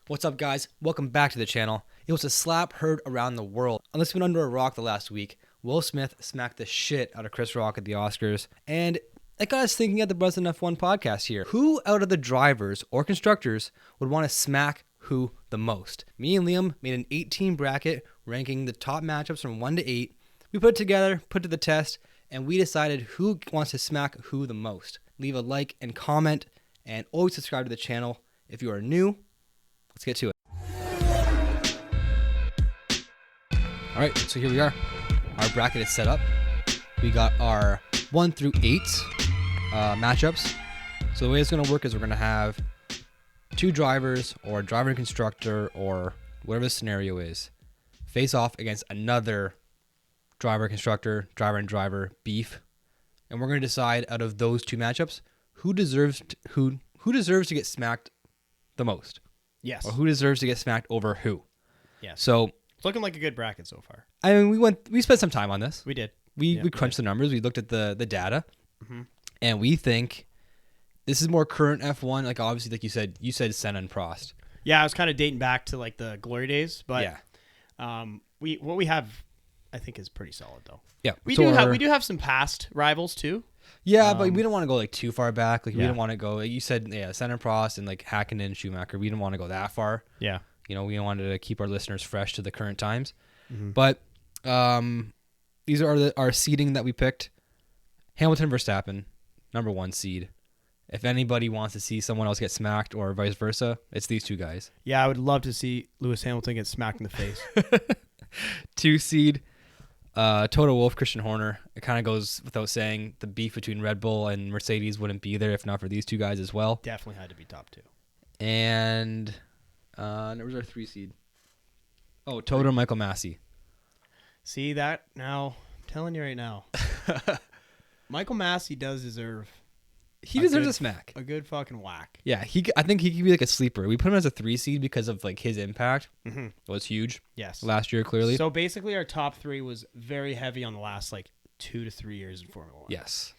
What's up, guys? Welcome back to the channel. It was a slap heard around the world. Unless you've been under a rock the last week, Will Smith smacked the shit out of Chris Rock at the Oscars, and it got us thinking at the Buzz Enough F1 podcast here. Who out of the drivers or constructors would want to smack who the most? Me and Liam made an 8-team bracket ranking the top matchups from 1 to 8. We put it together, put it to the test, and we decided who wants to smack who the most. Leave a like and comment, and always subscribe to the channel if you are new. Let's get to it. All right, so here we are. Our bracket is set up. We got our 1 through 8 matchups. So the way it's going to work is we're going to have 2 drivers or a driver and constructor or whatever the scenario is face off against another driver, constructor, driver and driver beef. And we're going to decide out of those 2 matchups who deserves to get smacked the most. Yes. Or who deserves to get smacked over who. Yes. So it's looking like a good bracket so far. I mean, we spent some time on this. We did. We crunched the numbers. We looked at the data, Mm-hmm. and we think this is more current F1. Like obviously, like you said Senna and Prost. Yeah, I was kind of dating back to like the glory days, but Yeah. what we have, I think, is pretty solid though. Yeah, We do have some past rivals too. Yeah, but we don't want to go like too far back. Like we Yeah. don't want to go. Like you said, Senna and Prost and like Hakkinen and Schumacher. We didn't want to go that far. Yeah. You know, we wanted to keep our listeners fresh to the current times. Mm-hmm. But these are our seeding that we picked. Hamilton, Verstappen, number 1 seed. If anybody wants to see someone else get smacked or vice versa, it's these 2 guys. Yeah, I would love to see Lewis Hamilton get smacked in the face. 2 seed, Toto Wolff, Christian Horner. It kind of goes without saying the beef between Red Bull and Mercedes wouldn't be there if not for these 2 guys as well. Definitely had to be top 2. And there was our 3 seed. Oh, Toto and Michael Massey. See that now? I'm telling you right now, Michael Massey does deserve. He deserves a smack. A good fucking whack. Yeah, I think he could be like a sleeper. We put him as a 3 seed because of like his impact. Mm-hmm. It was huge. Yes. Last year, clearly. So basically, our top 3 was very heavy on the last like 2 to 3 years in Formula 1. Yes.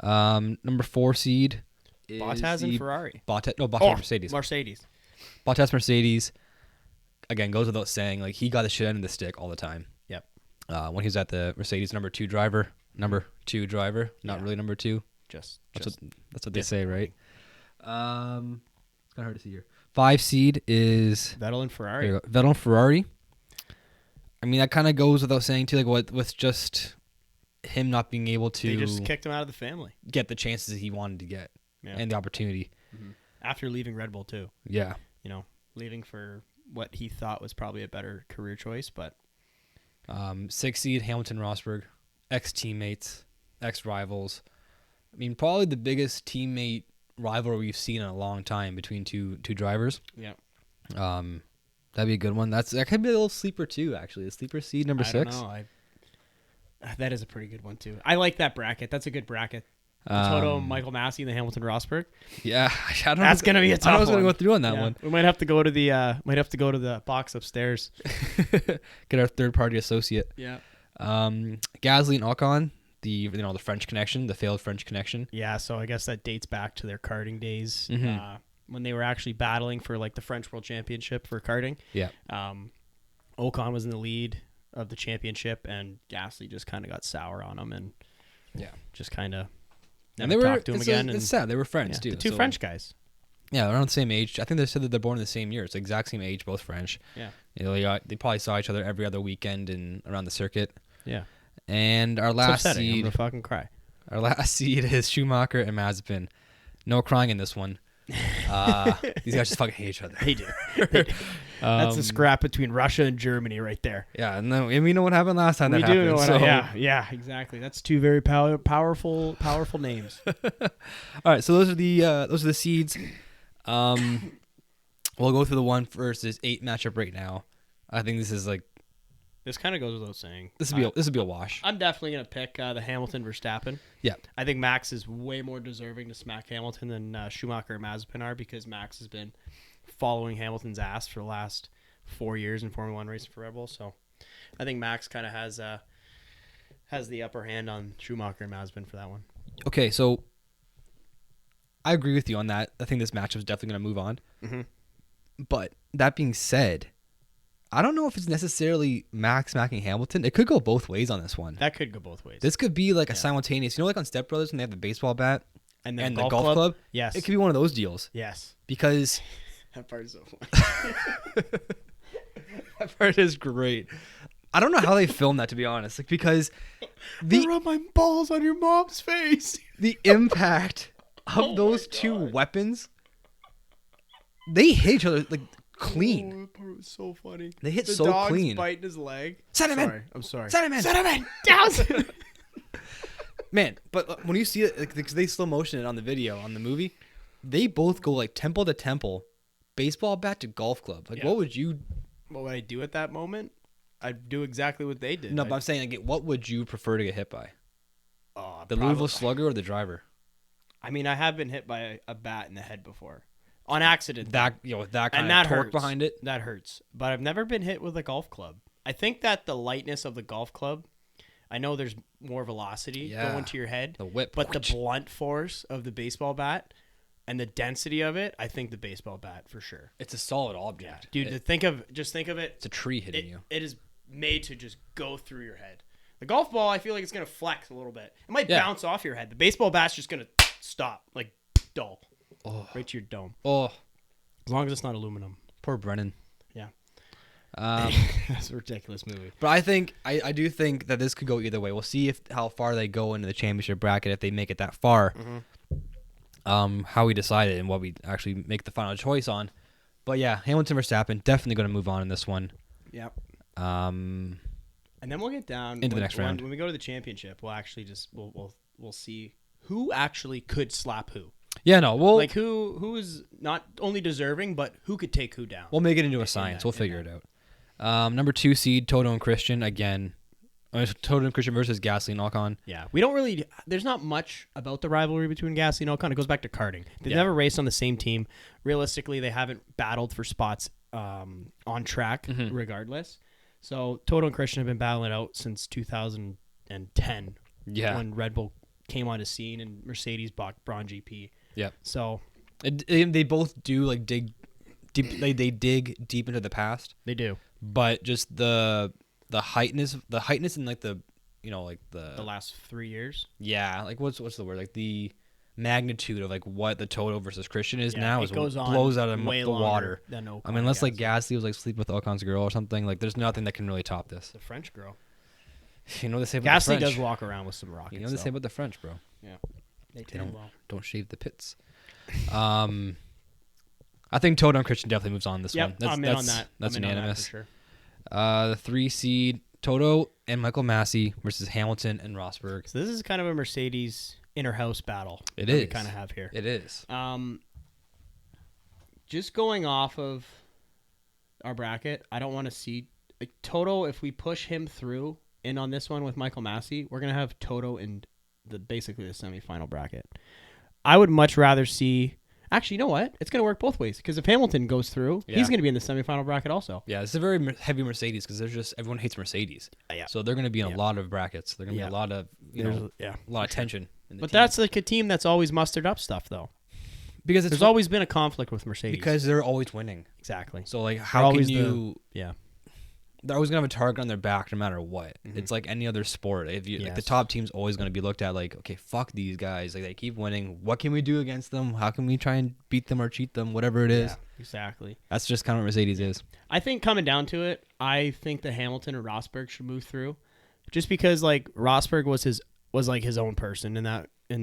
Number 4 seed is Bottas and Ferrari. Bottas Mercedes. Mercedes. Bottas Mercedes. Again, goes without saying, like he got the shit end of the stick all the time. Yep. When he was at the Mercedes number 2 driver, not Yeah. really number 2. That's That's what they say, right? It's kind of hard to see here. 5 seed is Vettel and Ferrari. there you go. Vettel and Ferrari. I mean, that kind of goes without saying too. Like with just him not being able to They just kicked him out of the family. get the chances he wanted to get and the opportunity. Mm-hmm. After leaving Red Bull too. Yeah. You know, leaving for what he thought was probably a better career choice, but 6 seed Hamilton Rosberg, ex-teammates, ex-rivals. I mean, probably the biggest teammate rivalry we've seen in a long time between two drivers. yeah. That'd be a good one. That could be a little sleeper too, actually. The sleeper seed number 6. I don't know. That is a pretty good one too. I like that bracket. That's a good bracket. Toto, Michael Massey, and the Hamilton Rosberg. Yeah, I don't know. That's gonna be a tough one. I was gonna go through on that one. We might have to go to the box upstairs. Get our third-party associate. Yeah. Gasly and Ocon, the French connection, the failed French connection. Yeah. So I guess that dates back to their karting days. Mm-hmm. When they were actually battling for like the French World Championship for karting. Yeah. Ocon was in the lead of the championship, and Gasly just kind of got sour on him, and just kind of never talked to him again. It's sad. They were friends too. The 2 French guys. Yeah, they're around the same age. I think they said that they're born in the same year. It's the exact same age, both French. Yeah. You know, they probably saw each other every other weekend and around the circuit. Yeah. And our last I'm seed, gonna fucking cry. our last seed is Schumacher and Mazepin. No crying in this one. These guys just fucking hate each other. They do. That's a scrap between Russia and Germany right there. Yeah, and we know what happened last time. We that do happened, know so. yeah, exactly. That's 2 very powerful names. All right, so those are the seeds. We'll go through the 1 versus 8 matchup right now. I think this is like This kind of goes without saying. this would be a wash. I'm definitely gonna pick the Hamilton Verstappen. Yeah, I think Max is way more deserving to smack Hamilton than Schumacher and Mazepin are, because Max has been following Hamilton's ass for the last 4 years in Formula 1 racing for Red Bull. So I think Max kind of has the upper hand on Schumacher and Mazepin for that one. Okay, so I agree with you on that. I think this matchup is definitely going to move on. Mm-hmm. But that being said, I don't know if it's necessarily Max smacking Hamilton. It could go both ways on this one. That could go both ways. This could be like a simultaneous, like on Step Brothers when they have the baseball bat and the golf golf club. Yes. It could be one of those deals. Yes. Because that part is so funny. that part is great. I don't know how they filmed that, to be honest. Like, because rub my balls on your mom's face. The impact of those two weapons, they hit each other like clean. That part was so funny. They hit the so dog's clean. biting his leg. Set him in. I'm sorry. Set him in. Set him in. Down. Man, but when you see it, like, because they slow motion it on the video, on the movie, they both go like temple to temple, baseball bat to golf club. Like, what would I do at that moment? I'd do exactly what they did. No, but I'm saying, like, what would you prefer to get hit by? The Louisville Slugger or the driver? I mean, I have been hit by a bat in the head before, on accident. With that kind of torque behind it, that hurts. But I've never been hit with a golf club. I think that the lightness of the golf club, I know there's more velocity going to your head, the whip, but the blunt force of the baseball bat and the density of it, I think the baseball bat for sure. It's a solid object, dude. Think of it. It's a tree hitting you. It is made to just go through your head. The golf ball, I feel like it's gonna flex a little bit. It might bounce off your head. The baseball bat's just gonna stop, like dull, right to your dome. As long as it's not aluminum. Poor Brennan. Yeah. That's a ridiculous movie. But I do think that this could go either way. We'll see how far they go into the championship bracket, if they make it that far. How we decide it and what we actually make the final choice on. But yeah, Hamilton Verstappen definitely going to move on in this one. Yep. And then we'll get down into the next round. When we go to the championship, we'll actually we'll see who actually could slap who. Yeah, no, like who is not only deserving, but who could take who down. We'll make it into a science. We'll figure it out. Number 2 seed Toto and Christian again. Toto and Christian versus Gasly and Ocon. Yeah, we don't really. There's not much about the rivalry between Gasly and Ocon. It goes back to karting. They've never raced on the same team. Realistically, they haven't battled for spots on track, regardless. So Toto and Christian have been battling it out since 2010. Yeah, when Red Bull came on the scene and Mercedes bought Braun GP. Yeah. So they both do like dig deep. They dig deep into the past. They do, but just the heightness in like the the last 3 years. Yeah, like what's the word? Like the magnitude of like what the Toto versus Christian is now is blows out of the water. Than Ocon, I mean, unless like Gasly was like sleeping with Ocon's girl or something, like there's nothing that can really top this. The French girl. You know what they say about the French? Gasly does walk around with some rockets. You know what they say about the French, bro? Yeah. They don't shave the pits. I think Toto and Christian definitely moves on this one. I'm in on that. That's unanimous. For sure. The 3 seed Toto and Michael Massey versus Hamilton and Rosberg. So this is kind of a Mercedes inner house battle. It is. We kind of have here. It is. Just going off of our bracket, I don't want to see like Toto. If we push him through in on this one with Michael Massey, we're gonna have Toto in basically the semifinal bracket. I would much rather see. Actually, you know what? It's going to work both ways because if Hamilton goes through, he's going to be in the semifinal bracket also. Yeah, it's a very heavy Mercedes because there's just everyone hates Mercedes. Yeah. So they're going to be in a lot of brackets. They're going to be a lot of a lot of tension. But that's like a team that's always mustered up stuff though. Because there's always been a conflict with Mercedes. Because they're always winning. Exactly. So like how can you they're always gonna have a target on their back no matter what. It's like any other sport. If you like the top team's always gonna be looked at like, okay, fuck these guys. Like they keep winning. What can we do against them? How can we try and beat them or cheat them? Whatever it is. Yeah, exactly. That's just kind of what Mercedes is. I think coming down to it, I think that Hamilton and Rosberg should move through, just because like Rosberg was like his own person in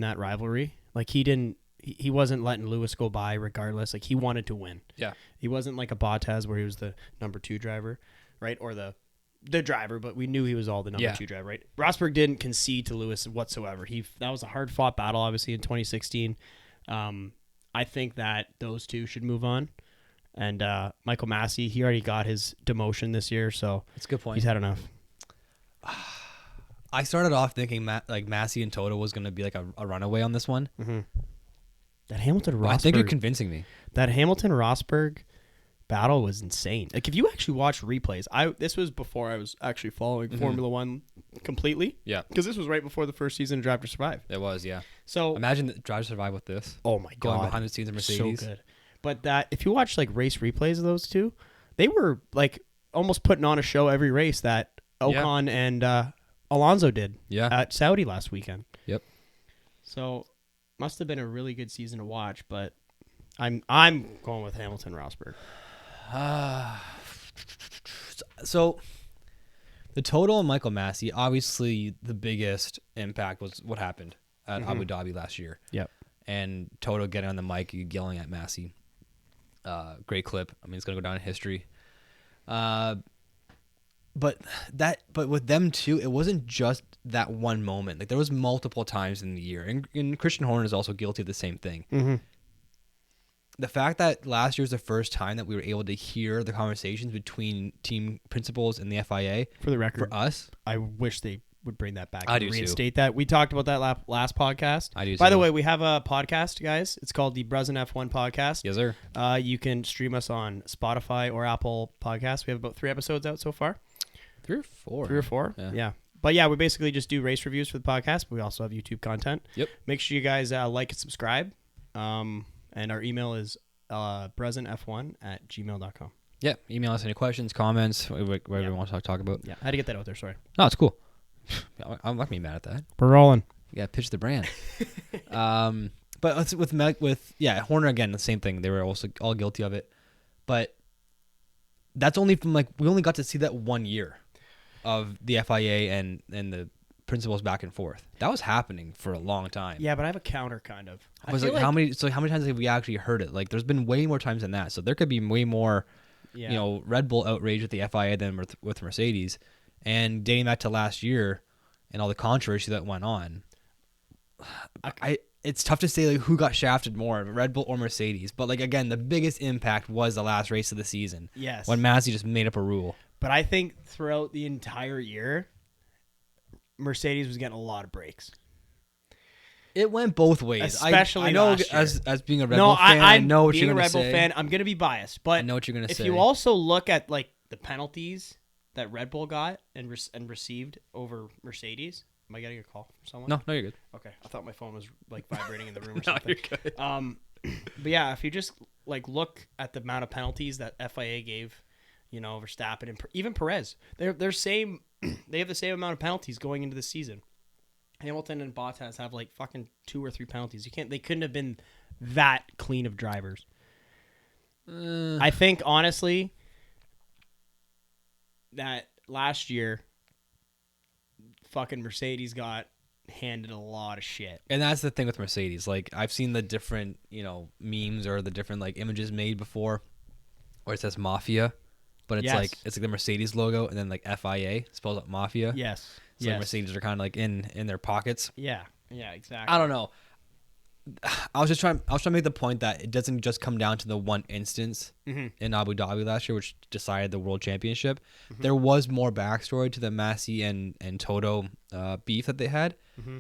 that rivalry. Like he wasn't letting Lewis go by regardless. Like he wanted to win. Yeah. He wasn't like a Bottas where he was the number 2 driver. Right, or the driver, but we knew he was all the number 2 driver. Right, Rosberg didn't concede to Lewis whatsoever. That was a hard fought battle, obviously in 2016. I think that those two should move on, and Michael Massey, he already got his demotion this year, so that's a good point. He's had enough. I started off thinking Massey and Toto was going to be like a runaway on this one. Mm-hmm. That Hamilton Rosberg. I think you're convincing me. That Hamilton Rosberg battle was insane. Like if you actually watch replays, this was before I was actually following Formula One completely. Yeah, because this was right before the first season of Drive to Survive. It was, yeah. So imagine Drive to Survive with this. Oh my god, going behind the scenes of Mercedes. So good. But that if you watch like race replays of those two, they were like almost putting on a show every race that Ocon and Alonso did at Saudi last weekend. Yep. So must have been a really good season to watch, but I'm going with Hamilton Rosberg. So the total on Michael Massey, obviously the biggest impact was what happened at Abu Dhabi last year. Yep. And Toto getting on the mic, yelling at Massey. Great clip. I mean, it's gonna go down in history. But with them too, it wasn't just that one moment. Like there was multiple times in the year, and Christian Horner is also guilty of the same thing. Mm-hmm. The fact that last year was the first time that we were able to hear the conversations between team principals and the FIA. For the record, for us, I wish they would bring that back. I do reinstate that. We talked about that last podcast. I do. By the way, we have a podcast, guys. It's called the Breslin F1 Podcast. Yes, sir. You can stream us on Spotify or Apple Podcasts. We have about 3 episodes out so far. 3 or 4. 3 or 4. Yeah. But yeah, we basically just do race reviews for the podcast. But we also have YouTube content. Yep. Make sure you guys like and subscribe. And our email is bresinf1@gmail.com. Yeah, email us any questions, comments, whatever you want to talk about. Yeah, I had to get that out there. Sorry. No, it's cool. I'm not gonna be mad at that. We're rolling. Yeah, pitch the brand. But with Horner again, the same thing. They were also all guilty of it, but that's only from we only got to see that 1 year of the FIA and the principals back and forth. That was happening for a long time. Yeah, but I have a counter kind of. I was like, how many times have we actually heard it? Like, there's been way more times than that. So there could be way more, Red Bull outrage with the FIA than with Mercedes. And dating back to last year and all the controversy that went on, it's tough to say who got shafted more, Red Bull or Mercedes. But again, the biggest impact was the last race of the season. Yes. When Massey just made up a rule. But I think throughout the entire year, Mercedes was getting a lot of breaks. It went both ways. Especially I know last year. as being a Red Bull fan, I know what you're going to say. Being a Red Bull fan, I'm going to be biased. But I know what you're going to say. If you also look at the penalties that Red Bull got and received over Mercedes, am I getting a call from someone? No, you're good. Okay, I thought my phone was vibrating in the room or something. You're good. But yeah, if you just look at the amount of penalties that FIA gave, Verstappen and even Perez, they're same. They have the same amount of penalties going into the season. Hamilton and Bottas have fucking 2 or 3 penalties. They couldn't have been that clean of drivers. I think honestly that last year, fucking Mercedes got handed a lot of shit. And that's the thing with Mercedes. I've seen the different, memes or the different images made before where it says Mafia, but it's it's the Mercedes logo and then FIA spells out Mafia. Yes. So Mercedes are kind of in their pockets. Yeah. Yeah, exactly. I don't know. I was trying to make the point that it doesn't just come down to the one instance in Abu Dhabi last year, which decided the world championship. Mm-hmm. There was more backstory to the Massey and Toto beef that they had. Mm-hmm.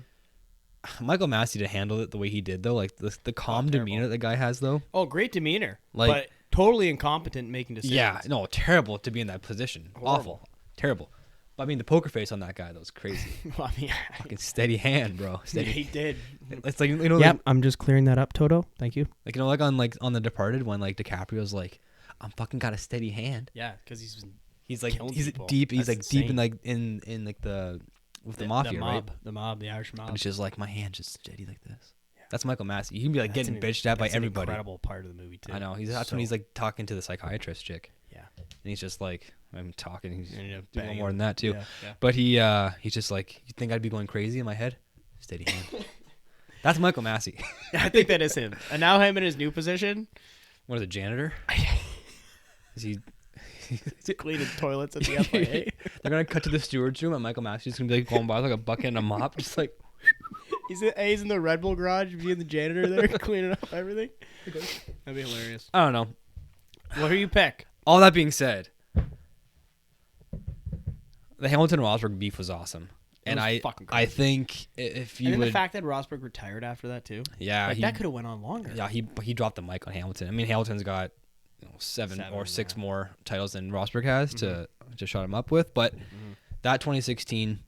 Michael Massey to handle it the way he did, though, the calm demeanor that the guy has, though. Oh, great demeanor. But totally incompetent making decisions. Yeah, no, terrible to be in that position. Horrible. Awful. Terrible. But, I mean, the poker face on that guy, that was crazy. Well, I mean, fucking steady hand, bro. Steady. Yeah, he did. It's Yep, I'm just clearing that up, Toto. Thank you. On The Departed when DiCaprio's I'm fucking got a steady hand. Yeah, because he's deep. He's deep insane. in the with the mafia, right? The Irish mob. And it's just my hand's just steady like this. Yeah. That's Michael Massey. He can be getting bitched at by everybody. That's an incredible part of the movie too. I know. That's when he's talking to the psychiatrist chick. Yeah. And he's just I'm talking. He's doing more than that too. Yeah. But he's just you think I'd be going crazy in my head? Steady hand. That's Michael Massey. I think that is him. And now him in his new position. What is it, janitor? Is he cleaning toilets at the FIA? They're gonna cut to the steward's room and Michael Massey's gonna be going by with a bucket and a mop, just He's in the Red Bull garage, being the janitor there, cleaning up everything. That'd be hilarious. I don't know. Well, who you pick? All that being said, the Hamilton-Rosberg beef was awesome. And I think if you the fact that Rosberg retired after that too. Yeah. That could have went on longer. Yeah, he dropped the mic on Hamilton. I mean, Hamilton's got 7 or 6 more titles than Rosberg has to shut him up with. But that 2016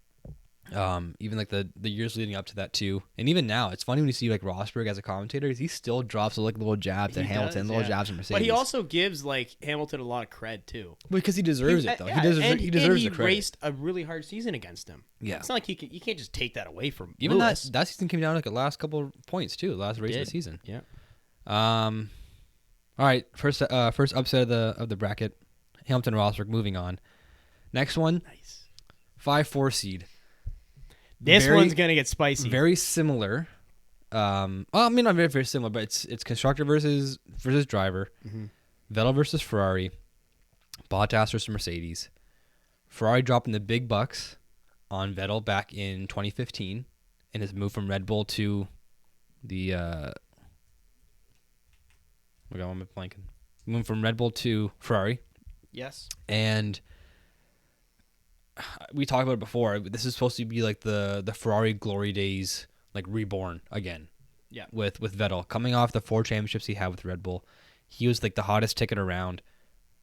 Even like the years leading up to that too, and even now, it's funny when you see like Rosberg as a commentator, he still drops like little jabs at Hamilton, little jabs at Mercedes. But he also gives like Hamilton a lot of cred too, because he deserves it though. Yeah, he deserves the credit. Raced a really hard season against him. Yeah, it's not like you can't just take that away from even Lewis. that season came down like the last couple of points too, the last race of the season. Yeah. All right, first upset of the bracket, Hamilton Rosberg. Moving on, next one, Nice 5-4 seed. This one's gonna get spicy. Very similar. I mean, not very similar, but it's constructor versus driver. Mm-hmm. Vettel versus Ferrari. Bottas versus Mercedes. Ferrari dropping the big bucks on Vettel back in 2015 in his move from Red Bull to the. I'm blanking. Move from Red Bull to Ferrari. Yes. And we talked about it before. This is supposed to be like the Ferrari glory days, like reborn again. Yeah. With Vettel coming off the 4 championships he had with Red Bull, he was like the hottest ticket around.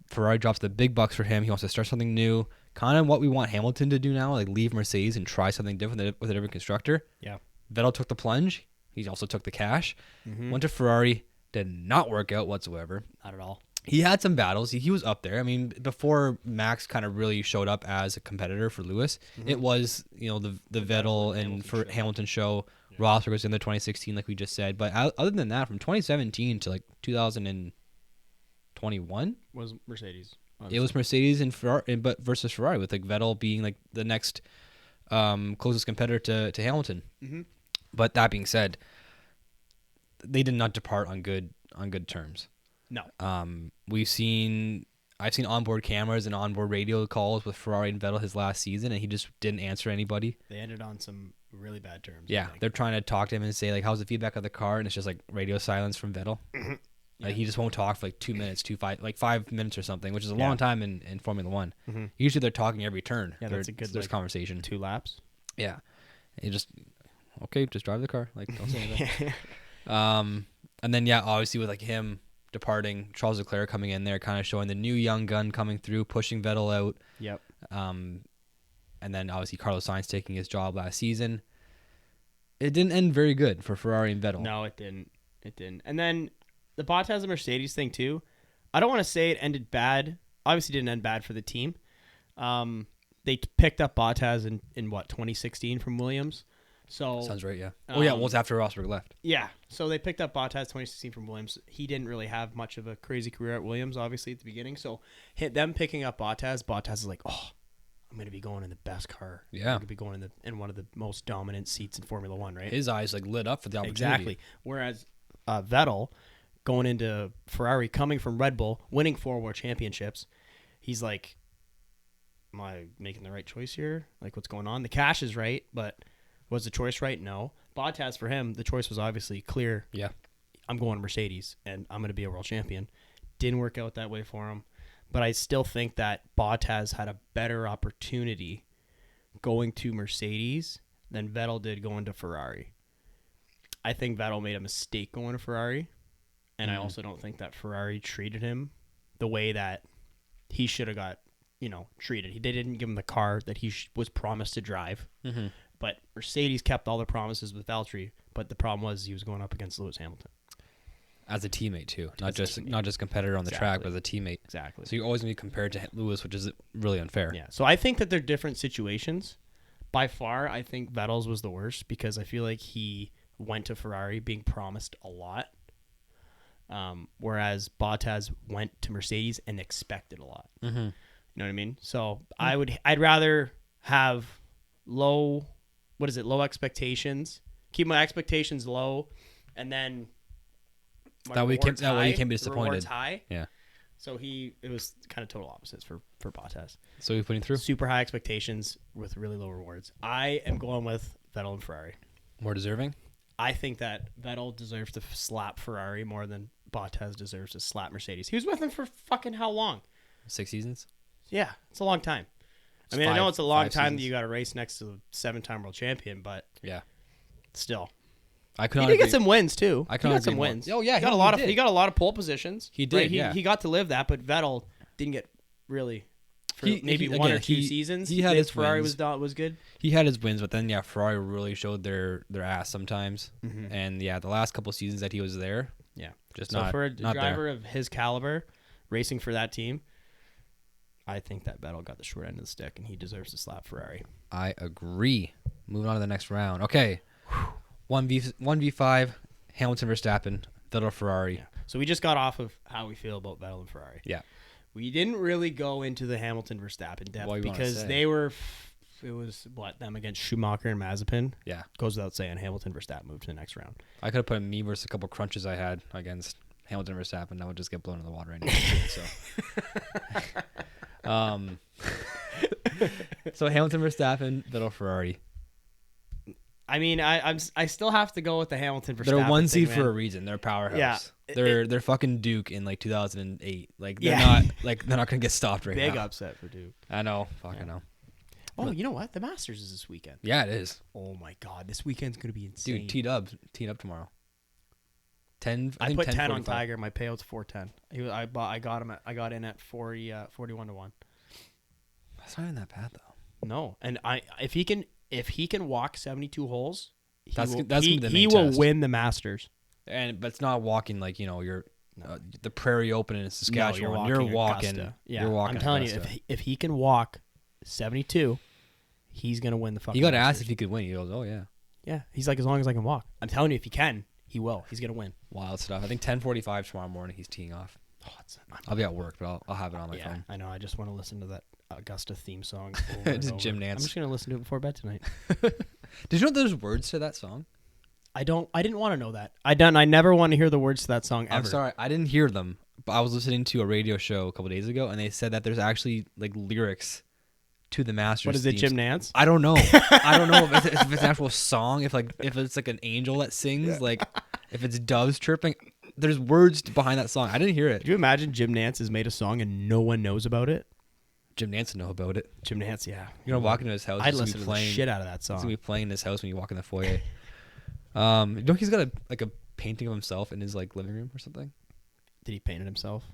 Ferrari drops the big bucks for him. He wants to start something new. Kind of what we want Hamilton to do now, like leave Mercedes and try something different with a different constructor. Yeah. Vettel took the plunge. He also took the cash. Mm-hmm. Went to Ferrari. Did not work out whatsoever. Not at all. He had some battles. He was up there. I mean, before Max kind of really showed up as a competitor for Lewis, it was, the Vettel and Hamilton show. Yeah. Rosberg was in the 2016, like we just said. But other than that, from 2017 to like 2021, was Mercedes. Honestly. It was Mercedes and Ferrari, but versus Ferrari, with like Vettel being like the next closest competitor to Hamilton. Mm-hmm. But that being said, they did not depart on good terms. No. I've seen onboard cameras and onboard radio calls with Ferrari and Vettel his last season, and he just didn't answer anybody. They ended on some really bad terms. Yeah, they're trying to talk to him and say like, "How's the feedback of the car?" And it's just like radio silence from Vettel. Mm-hmm. Like he just won't talk for like 2 minutes, 5 minutes or something, which is a long time in Formula One. Mm-hmm. Usually they're talking every turn. Yeah, that's a good there's conversation. 2 laps. Yeah, you just drive the car. Like don't say anything. And then obviously with like him departing, Charles Leclerc coming in there, kind of showing the new young gun coming through, pushing Vettel out. Yep. And then obviously Carlos Sainz taking his job last season. It didn't end very good for Ferrari and Vettel. No, it didn't. And then the Bottas and Mercedes thing too. I don't want to say it ended bad. Obviously didn't end bad for the team. They picked up Bottas in what, 2016 from Williams. So sounds right, yeah. Well, it's after Rosberg left. Yeah, so they picked up Bottas 2016 from Williams. He didn't really have much of a crazy career at Williams, obviously, at the beginning. So them picking up Bottas is like, oh, I'm going to be going in the best car. Yeah. I'm going to be going in one of the most dominant seats in Formula One, right? His eyes like lit up for the opportunity. Exactly. Whereas Vettel, going into Ferrari, coming from Red Bull, winning 4 World Championships, he's like, am I making the right choice here? Like, what's going on? The cash is right, but... was the choice right? No. Bottas, for him, the choice was obviously clear. Yeah. I'm going to Mercedes, and I'm going to be a world champion. Didn't work out that way for him. But I still think that Bottas had a better opportunity going to Mercedes than Vettel did going to Ferrari. I think Vettel made a mistake going to Ferrari, and I also don't think that Ferrari treated him the way that he should have got, treated. They didn't give him the car that he was promised to drive. Mm-hmm. But Mercedes kept all the promises with Valtteri, but the problem was he was going up against Lewis Hamilton as a teammate too, not just competitor on the track, but as a teammate. Exactly. So you're always going to be compared to Lewis, which is really unfair. Yeah. So I think that they're different situations. By far, I think Vettel's was the worst because I feel like he went to Ferrari being promised a lot, whereas Bottas went to Mercedes and expected a lot. Mm-hmm. You know what I mean? So I'd rather have low expectations, keep my expectations low, and then that way you can't be disappointed. Rewards high. Yeah. So it was kind of total opposites for Bottas. So you're putting through super high expectations with really low rewards. I am going with Vettel and Ferrari. More deserving? I think that Vettel deserves to slap Ferrari more than Bottas deserves to slap Mercedes. He was with them for fucking how long? 6 seasons? Yeah, it's a long time. I know it's a long time that you got to race next to the 7-time world champion, but yeah, still, he did get some wins too. He got some wins. Oh yeah, he got a lot of pole positions. He did. Right? He got to live that, but Vettel didn't get really for maybe one or two seasons. He had his Ferrari wins. was good. He had his wins, but then Ferrari really showed their ass sometimes. Mm-hmm. And the last couple seasons that he was there, just so not for a not driver there. of his caliber, racing for that team, I think that Vettel got the short end of the stick, and he deserves to slap Ferrari. I agree. Moving on to the next round. Okay, 1v5, Hamilton Verstappen, Vettel Ferrari. Yeah. So we just got off of how we feel about Vettel and Ferrari. Yeah. We didn't really go into the Hamilton Verstappen depth because it was them against Schumacher and Mazepin. Yeah. Goes without saying, Hamilton Verstappen moved to the next round. I could have put me versus a couple crunches I had against Hamilton Verstappen. That would just get blown in the water anyway. So Hamilton Verstappen, Vettel Ferrari. I mean, I still have to go with the Hamilton Verstappen. They're one seed man. for a reason. They're a powerhouse. Yeah. They're fucking Duke in like 2008. Like they're not gonna get stopped right now. Big upset for Duke. I know. I know. Oh, you know what? The Masters is this weekend. Yeah, it is. Oh my God, this weekend's gonna be insane. Dude, teed up tomorrow. 10. I put 10 on 10:45. Tiger. My payout's 410. I got in at 41 to 1. That's not even that bad though. No, and if he can walk 72 holes, That's gonna be the main he will test. win the Masters. But it's not walking like you're the Prairie Open in Saskatchewan. No, you're walking. Augusta. Yeah, You're walking. I'm telling Augusta. you, if he can walk 72, he's gonna win the fucking. He got Masters. asked if he could win. He goes, "Oh yeah." Yeah, he's like, as long as I can walk. I'm telling you, if he can, he will. He's gonna win. Wild stuff. I think 10:45 tomorrow morning. He's teeing off. I'll be at work, but I'll have it on my phone. I know. I just want to listen to that Augusta theme song. Just Jim Nance. I'm just gonna listen to it before bed tonight. Did you know there's words to that song? I didn't want to know that. I never want to hear the words to that song ever. I'm sorry, I didn't hear them, but I was listening to a radio show a couple days ago, and they said that there's actually like lyrics to the Masters. What is it, themes. Jim Nance? I don't know. I don't know if it's an actual song. If it's like an angel that sings, like if it's doves chirping. There's words behind that song. I didn't hear it. Could you imagine Jim Nance has made a song and no one knows about it? Jim Nance would know about it. Jim Nance, yeah. You're gonna walk into his house. I'd it's listen to the shit out of that It's gonna song. be playing in his house when you walk in the foyer. You know he's got a painting of himself in his like living room or something. Did he paint it himself?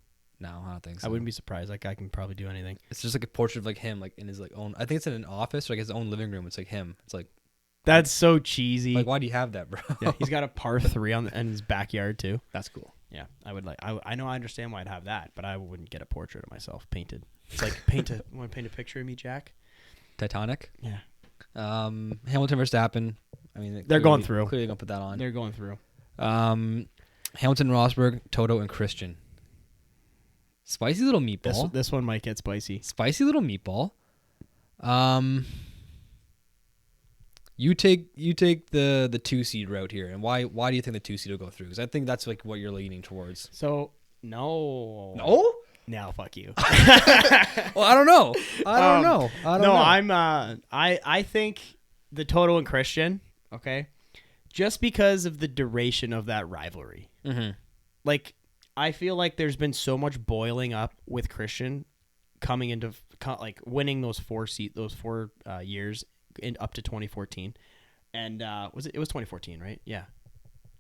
No, I don't think so. I wouldn't be surprised. That guy can probably do anything. It's just like a portrait of like him, like in his like own. I think it's in an office, or like his own living room. It's like him. It's like That's so cheesy. why do you have that, bro? Yeah, he's got a par 3 in his backyard too. That's cool. Yeah, I would like. I know I understand why I'd have that, but I wouldn't get a portrait of myself painted. It's like want to paint a picture of me, Jack? Titanic. Yeah. Hamilton Verstappen. I mean, They're going through. Clearly gonna put that on. They're going through. Hamilton, Rosberg, Toto, and Christian. Spicy little meatball. This one might get spicy. Spicy little meatball. You take the 2 seed route here, and why do you think the 2 seed will go through? Because I think that's like what you're leaning towards. So no. No, fuck you. Well, I don't know. I don't know. I think the Toto and Christian. Okay, just because of the duration of that rivalry. Mm-hmm. Like, I feel like there's been so much boiling up with Christian coming into like winning those 4 years up to 2014, and it was 2014, right? Yeah,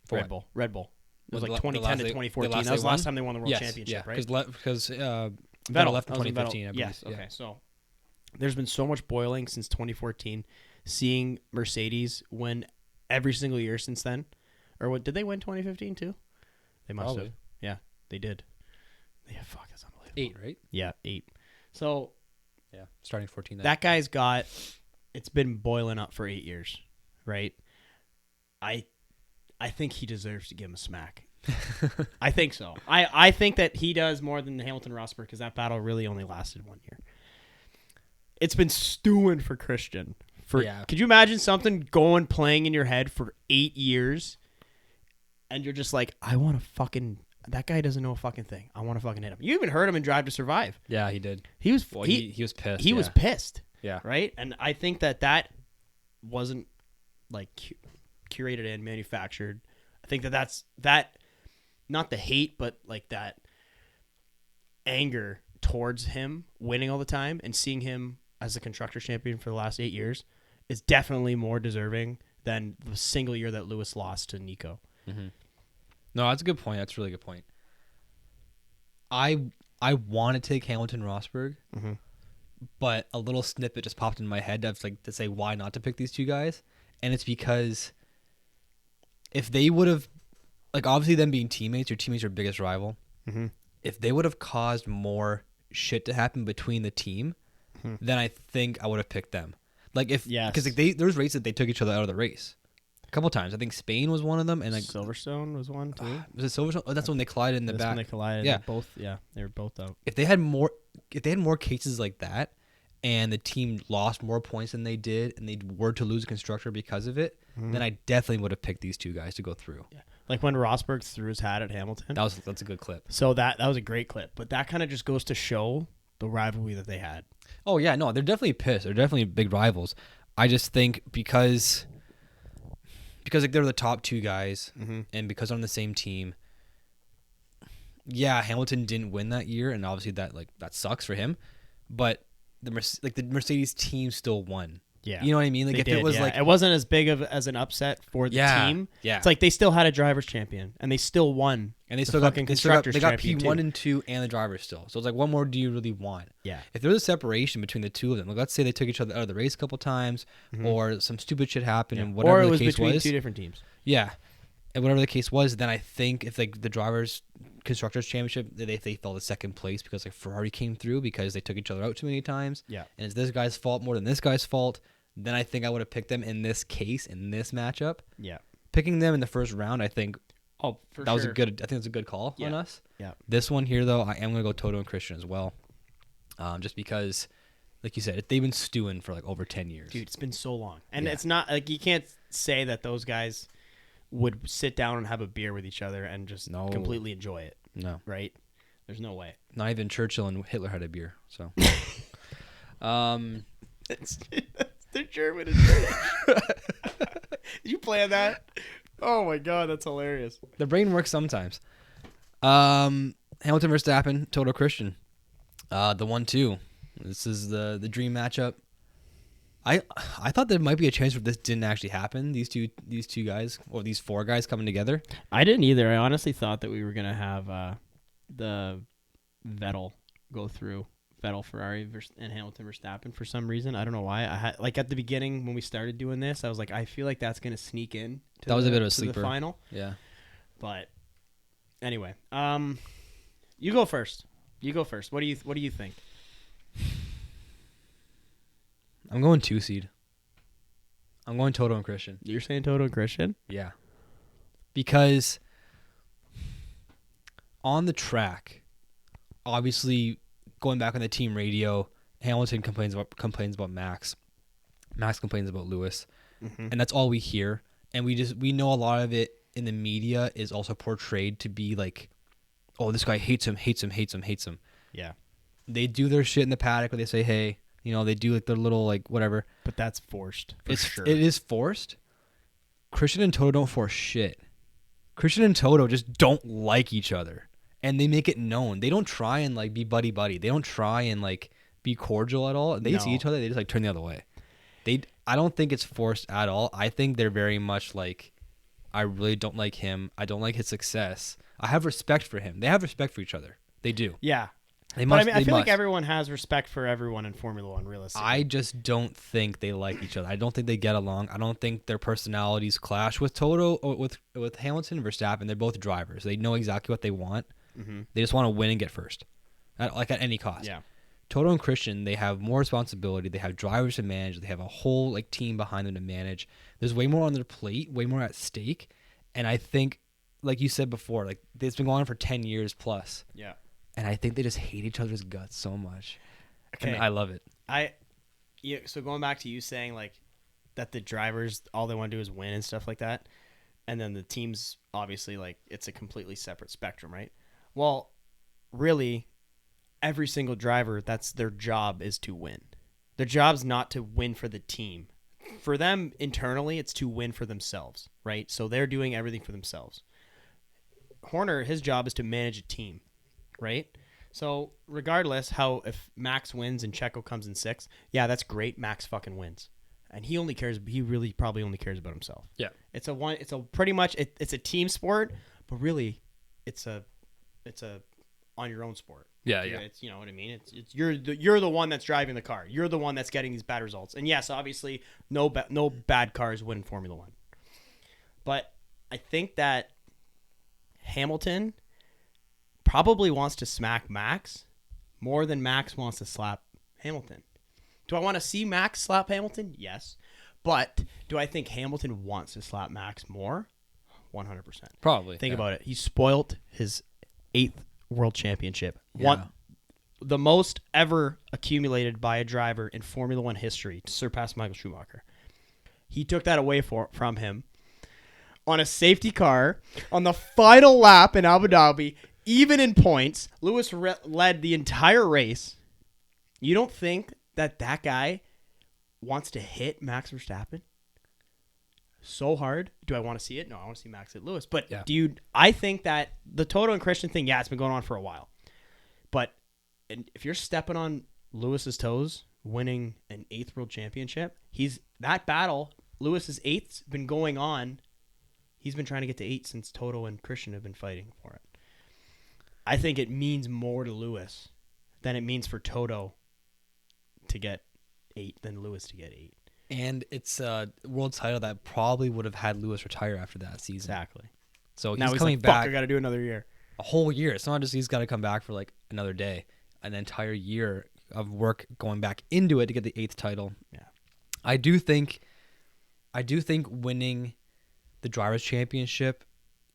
For Red what? Bull. It was like The 2010 to last 2014. That was they the last won? time they won the world championship, right? Because Vettel left in That was 2015. I believe. Yes. Okay. So there's been so much boiling since 2014. Seeing Mercedes win every single year since then, or what? Did they win 2015 too? They must Probably. have. Yeah, they did. Yeah, fuck, that's unbelievable. 8, right? Yeah, 8. So Yeah, starting 14. that guy's got. It's been boiling up for 8 years, right? I think he deserves to give him a smack. I think so. I think that he does more than Hamilton Rosberg because that battle really only lasted 1 year. It's been stewing for Christian. Could you imagine something playing in your head for 8 years, and you're just like, I want to fucking. That guy doesn't know a fucking thing. I want to fucking hit him. You even heard him in Drive to Survive. Yeah, he did. He was He was pissed. He was pissed. Yeah. Right? And I think that wasn't like curated and manufactured. I think that's not the hate, but like that anger towards him winning all the time and seeing him as the constructor champion for the last 8 years is definitely more deserving than the single year that Lewis lost to Nico. Mm-hmm. No, that's a good point. That's a really good point. I want to take Hamilton Rosberg but a little snippet just popped in my head of like to say why not to pick these two guys, and it's because if they would have, like, obviously them being teammates, your teammates are your biggest rival. Mm-hmm. If they would have caused more shit to happen between the team, then I think I would have picked them. Like if because like there was races that they took each other out of the race a couple times. I think Spain was one of them, and like Silverstone was one too. Was it Silverstone? Oh, that's when they collided in the back. When they collided. Yeah, they were both out. If they had more cases like that, and the team lost more points than they did, and they were to lose a constructor because of it, then I definitely would have picked these two guys to go through. Yeah. Like when Rosberg threw his hat at Hamilton. That's a good clip. So that was a great clip, but that kind of just goes to show the rivalry that they had. Oh yeah, no, they're definitely pissed. They're definitely big rivals. I just think because like they're the top two guys, and because they're on the same team. Yeah, Hamilton didn't win that year, and obviously that sucks for him. But the Mercedes team still won. Yeah, you know what I mean. Like if it was like it wasn't as big as an upset for the team. Yeah, it's like they still had a drivers' champion, and they still won. And they still got constructors. They got P1 and 2 and the drivers still. So it's like, what more do you really want? Yeah. If there's a separation between the two of them, like let's say they took each other out of the race a couple times, or some stupid shit happened, and whatever the case was, between two different teams. Yeah, and whatever the case was, then I think if like the drivers' constructors championship, they fell to second place because like Ferrari came through because they took each other out too many times. Yeah. And it's this guy's fault more than this guy's fault. Then I think I would have picked them in this case, in this matchup. Yeah. Picking them in the first round, I think. Oh, for that was a good. I think that's a good call on us. Yeah. This one here, though, I am gonna go Toto and Christian as well, just because, like you said, they've been stewing for like over 10 years. Dude, it's been so long, and it's not like you can't say that those guys would sit down and have a beer with each other and just completely enjoy it. No. Right? There's no way. Not even Churchill and Hitler had a beer. So. They're German and British. Did you plan that? Oh my god, that's hilarious. The brain works sometimes. Hamilton Verstappen, Toto Christian. The 1-2. This is the dream matchup. I thought there might be a chance where this didn't actually happen. These two guys, or these four guys coming together. I didn't either. I honestly thought that we were gonna have the Vettel go through. Vettel, Ferrari, and Hamilton Verstappen for some reason. I don't know why. I had like at the beginning when we started doing this, I was like, I feel like that's gonna sneak in. That was a bit of a sleeper. The final. Yeah. But anyway, you go first. What do you think? I'm going 2 seed. I'm going Toto and Christian. You're saying Toto and Christian? Yeah. Because on the track, obviously, going back on the team radio, Hamilton complains about Max. Max complains about Lewis, and that's all we hear. And we know a lot of it in the media is also portrayed to be like, oh, this guy hates him. Yeah. They do their shit in the paddock where they say, hey, they do like their little like whatever. But that's forced. Sure. It is forced. Christian and Toto don't force shit. Christian and Toto just don't like each other. And they make it known. They don't try and like be buddy. They don't try and like be cordial at all. They see each other. They just like turn the other way. I don't think it's forced at all. I think they're very much like, I really don't like him. I don't like his success. I have respect for him. They have respect for each other. They do. Yeah. They must. I feel like everyone has respect for everyone in Formula One, realistically. I just don't think they like each other. I don't think they get along. I don't think their personalities clash. With Toto, or with Hamilton and Verstappen, they're both drivers. They know exactly what they want. They just want to win and get first, at any cost. Yeah. Toto and Christian, they have more responsibility. They have drivers to manage. They have a whole like team behind them to manage. There's way more on their plate, way more at stake. And I think, like you said before, like it's been going on for 10 years plus. Yeah. And I think they just hate each other's guts so much. Okay. And I love it. So going back to you saying like that the drivers, all they want to do is win and stuff like that. And then the teams, obviously, like it's a completely separate spectrum, right? Well, really, every single driver, that's their job is to win. Their job's not to win for the team. For them, internally, it's to win for themselves, right? So they're doing everything for themselves. Horner, his job is to manage a team, right? So regardless if Max wins and Checo comes in 6th, yeah, that's great. Max fucking wins. And he really probably only cares about himself. Yeah. It's a team sport, but really it's a on your own sport. Yeah, yeah. It's, you know what I mean? It's you're the one that's driving the car. You're the one that's getting these bad results. And yes, obviously, no bad cars win in Formula One. But I think that Hamilton probably wants to smack Max more than Max wants to slap Hamilton. Do I want to see Max slap Hamilton? Yes. But do I think Hamilton wants to slap Max more? 100%. Probably. Think yeah. about it. He spoilt his 8th world championship. Yeah. The most ever accumulated by a driver in Formula One history to surpass Michael Schumacher. He took that away from him on a safety car on the final lap in Abu Dhabi, even in points. Lewis led the entire race. You don't think that guy wants to hit Max Verstappen so hard? Do I want to see it? No, I want to see Max hit Lewis. But I think that the Toto and Christian thing, it's been going on for a while. But if you're stepping on Lewis's toes, winning an 8th world championship, that battle, Lewis's 8th's been going on. He's been trying to get to 8 since Toto and Christian have been fighting for it. I think it means more to Lewis than it means for Toto to get 8 than Lewis to get 8. And it's a world title that probably would have had Lewis retire after that season. Exactly. So now he's he's coming like, back I got to do another year. a whole year. It's not just he's got to come back for like another day, an entire year of work going back into it to get the 8th title. Yeah. I do think winning the Drivers' Championship,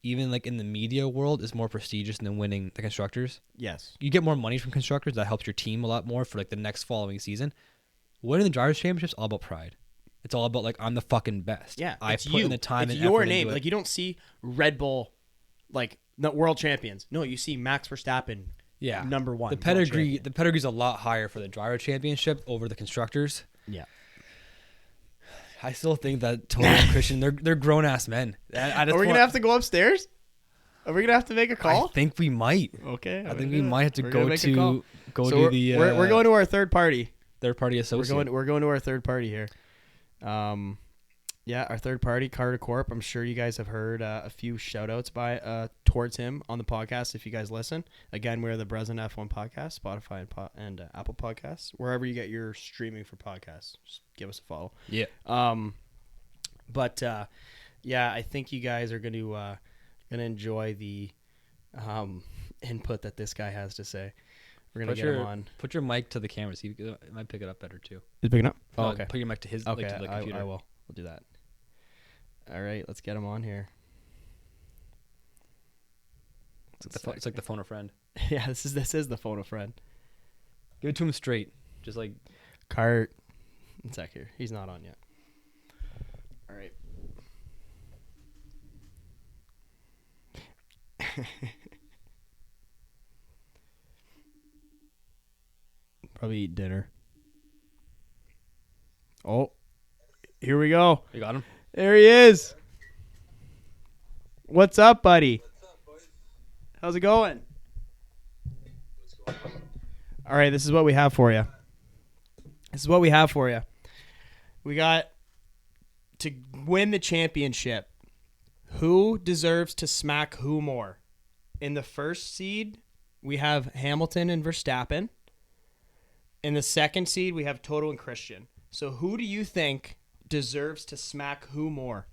even like in the media world, is more prestigious than winning the Constructors. Yes. You get more money from Constructors. That helps your team a lot more for like the next following season. Winning the Drivers' Championship is all about pride. It's all about like, I'm the fucking best. Yeah. I put in the time it's and your effort name. into it. Like, you don't see Red Bull, like, the world champions. No, you see Max Verstappen. Yeah. Number 1. The pedigree's a lot higher for the Driver Championship over the Constructors. Yeah. I still think that Toto and Christian, they're grown ass men. Are we gonna have to go upstairs? Are we gonna have to make a call? I think we might. Okay. I think we might have to We're go gonna make a call. to the we're going to our third party. third party associate. We're going to our third party here. Yeah, our third party, Carter Corp. I'm sure you guys have heard a few shout outs towards him on the podcast if you guys listen. Again, we're the Breslin F1 podcast, Spotify and Apple Podcasts. Wherever you get your streaming for podcasts, just give us a follow. Yeah. But I think you guys are gonna enjoy the input that this guy has to say. We're gonna get him on. Put your mic to the camera. See, it might pick it up better too. Is it picking up? No, okay. Put your mic to his. Okay, like, to the computer. I will. We'll do that. All right, let's get him on here. It's like the phone a friend. Yeah, this is the phone a friend. Give it to him straight. Just like Cart. One sec here. He's not on yet. All right. Probably eat dinner. Oh, here we go. you got him. There he is. What's up, buddy? What's up, boys? How's it going? What's going on? All right, this is what we have for you. We got to win the championship. Who deserves to smack who more? In the first seed, we have Hamilton and Verstappen. In the second seed, we have Toto and Christian. So who do you think deserves to smack who more?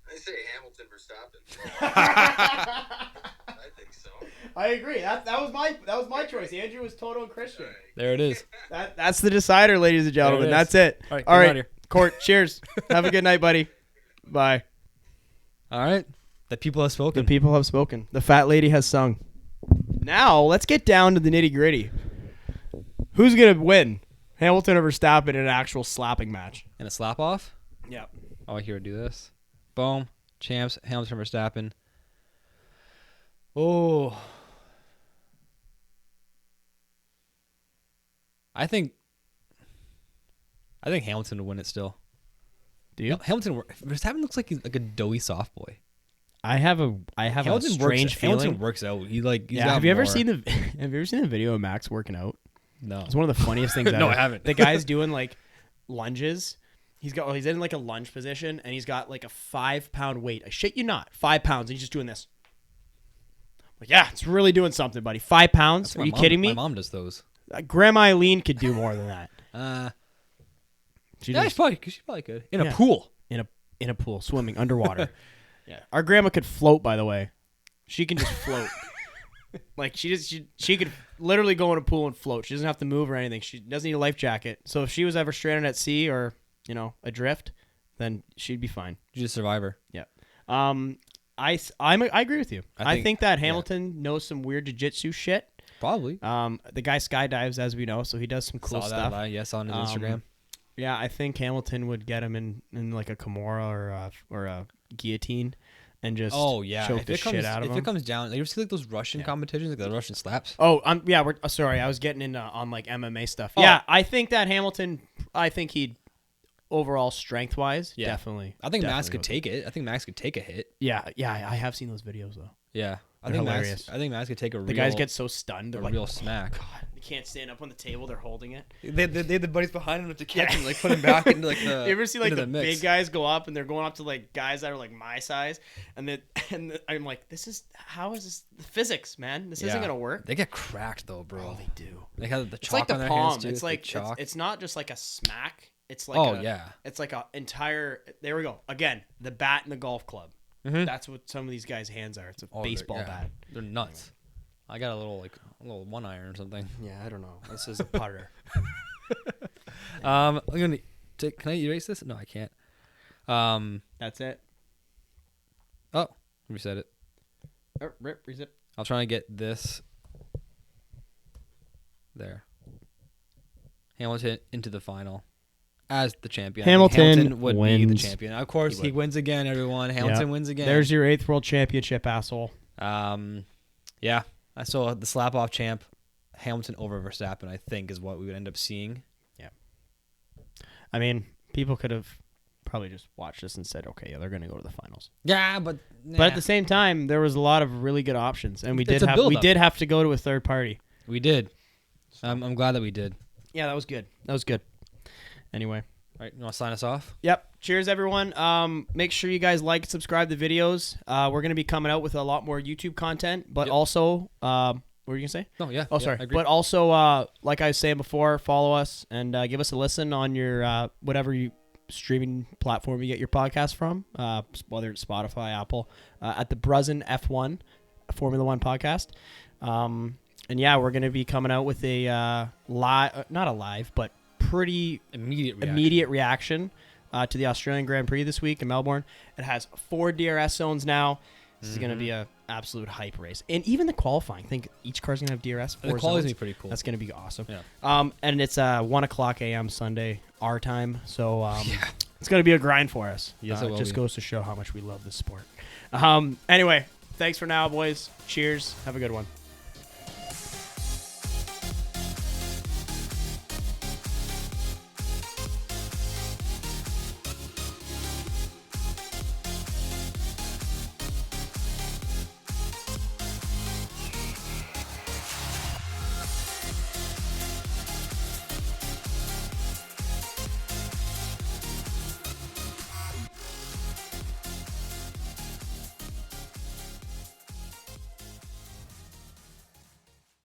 I say Hamilton Verstappen. I think so. I agree. That was my choice. Andrew was Toto and Christian. Right. There it is. That's the decider, ladies and gentlemen. is. That's it. All right, All get right. out of here. Court, cheers. Have a good night, buddy. Bye. All right. The people have spoken. The people have spoken. The fat lady has sung. Now, let's get down to the nitty-gritty. Who's going to win? Hamilton or Verstappen in an actual slapping match? And a slap off. Yep. Oh, here, do this. Boom. Champs. Hamilton, Verstappen. Oh. I think Hamilton would win it still. Do you? Verstappen looks like he's like a doughy soft boy. I have a strange feeling. Hamilton works out. He's Yeah. Have you ever seen the video of Max working out? No. It's one of the funniest things ever. No, I haven't. The guy's doing like lunges. He's in like a lunge position, and he's got like a 5-pound weight. I shit you not, 5 pounds. And he's just doing this. Like, yeah, it's really doing something, buddy. 5 pounds? Are you kidding me? My mom does those. Grandma Eileen could do more than that. She's probably could in a pool. In a pool, swimming underwater. Yeah, our grandma could float. By the way, she can just float. Like she could literally go in a pool and float. She doesn't have to move or anything. She doesn't need a life jacket. So if she was ever stranded at sea or adrift, then she'd be fine. She's a survivor. Yeah. I agree with you. I think that Hamilton knows some weird jiu-jitsu shit. Probably. The guy skydives, as we know, so he does some cool stuff. Yes, on his Instagram. Yeah, I think Hamilton would get him in like a Kimura or a guillotine and just choke the shit out of him. If it comes down, you ever see like those Russian competitions, like the Russian slaps? Oh, we're sorry, I was getting into on like MMA stuff. Oh. Yeah, I think that Hamilton, he'd overall strength wise, definitely. I think Max could take it. I think Max could take a hit. Yeah, I have seen those videos though. Yeah, I think hilarious. I think Max could take a real. The guys get so stunned, they're like, real smack. God, they can't stand up on the table. They're holding it. They have the buddies behind them to catch him, like put him back into like the. You ever see like the mix. big guys go up and they're going up to like guys that are like my size, and I'm like, how is this the physics, man? This isn't gonna work. They get cracked though, bro. Oh, they do. They have the It's chalk like the on their palm. hands too. It's like chalk. it's not just like a smack. It's like It's like a entire. There we go. Again, the bat and the golf club. Mm-hmm. That's what some of these guys' hands are. It's a baseball bat. They're nuts. I got a little 1 iron or something. Yeah, I don't know. This is a putter. I'm gonna take. Can I erase this? No, I can't. That's it. Oh, reset it. Rip, rezip. I was trying to get this. There. Hamilton into the final as the champion. Hamilton would wins. be the champion. Of course, he wins again, everyone. Hamilton wins again. There's your 8th world championship, asshole. Yeah. I saw the slap-off champ, Hamilton over Verstappen, I think, is what we would end up seeing. Yeah. I mean, people could have probably just watched this and said, okay, they're going to go to the finals. Yeah, but... But at the same time, there was a lot of really good options, and we did have to go to a third party. We did. I'm glad that we did. Yeah, that was good. Anyway. All right, you want to sign us off? Yep. Cheers, everyone. Make sure you guys like and subscribe to videos. We're going to be coming out with a lot more YouTube content, but also, what were you going to say? Oh, yeah. Oh, sorry. But also, like I was saying before, follow us and give us a listen on your whatever streaming platform you get your podcast from, whether it's Spotify, Apple, at the Bruzin F1 Formula One podcast. And yeah, we're going to be coming out with a not a live, but pretty immediate reaction to the Australian Grand Prix this week in Melbourne. It has 4 DRS zones now. This is going to be an absolute hype race. And even the qualifying. I think each car's going to have DRS. 4 the qualifying zones. is pretty cool. That's going to be awesome. Yeah. And it's 1 o'clock a.m. Sunday, our time. So it's going to be a grind for us. Yes, it will just be. goes to show how much we love this sport. Anyway, thanks for now, boys. Cheers. Have a good one.